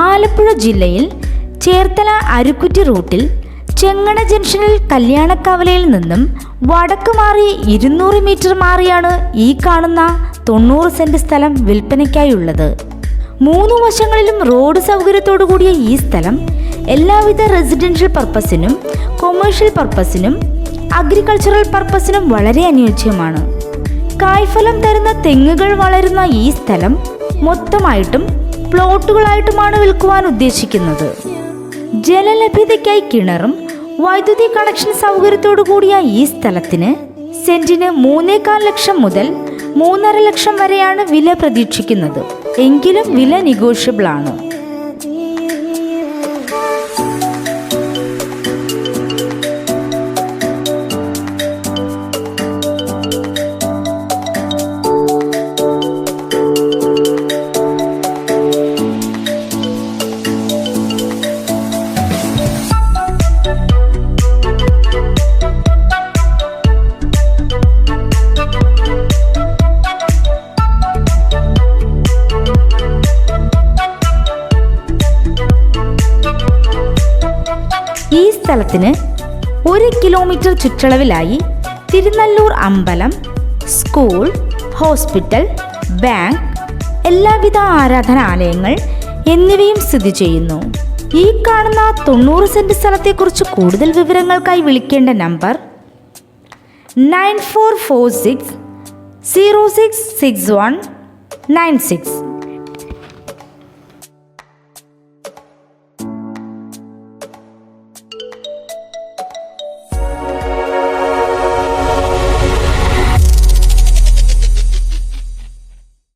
ആലപ്പുഴ ജില്ലയിൽ ചേർത്തല അരുക്കുറ്റി റൂട്ടിൽ ചെങ്ങണ ജംഗ്ഷനിൽ കല്യാണക്കവലയിൽ നിന്നും വടക്ക് മാറി 200 മീറ്റർ മാറിയാണ് ഈ കാണുന്ന 90 സെന്റ് സ്ഥലം വിൽപ്പനയ്ക്കായുള്ളത്. 3 വശങ്ങളിലും റോഡ് സൗകര്യത്തോടു കൂടിയ ഈ സ്ഥലം എല്ലാവിധ റെസിഡൻഷ്യൽ പർപ്പസിനും കൊമേഴ്ഷ്യൽ പർപ്പസിനും അഗ്രികൾച്ചറൽ പർപ്പസിനും വളരെ അനുയോജ്യമാണ്. കായ്ഫലം തരുന്ന തെങ്ങുകൾ വളരുന്ന ഈ സ്ഥലം മൊത്തമായിട്ടും പ്ലോട്ടുകളായിട്ടുമാണ് വിൽക്കുവാൻ ഉദ്ദേശിക്കുന്നത്. ജലലഭ്യതയ്ക്കായി കിണറും വൈദ്യുതി കണക്ഷൻ സൗകര്യത്തോടു കൂടിയ ഈ സ്ഥലത്തിന് സെന്റിന് 3.25 ലക്ഷം മുതൽ 3.5 ലക്ഷം വരെയാണ് വില പ്രതീക്ഷിക്കുന്നത്. എങ്കിലും വില നെഗോഷ്യബിൾ ആണ്. ഈ സ്ഥലത്തിന് 1 കിലോമീറ്റർ ചുറ്റളവിലായി തിരുനല്ലൂർ അമ്പലം, സ്കൂൾ, ഹോസ്പിറ്റൽ, ബാങ്ക്, എല്ലാവിധ ആരാധനാലയങ്ങൾ എന്നിവയും സ്ഥിതി ചെയ്യുന്നു. ഈ കാണുന്ന 90 സെന്റ് സ്ഥലത്തെക്കുറിച്ച് കൂടുതൽ വിവരങ്ങൾക്കായി വിളിക്കേണ്ട നമ്പർ 9446 066196.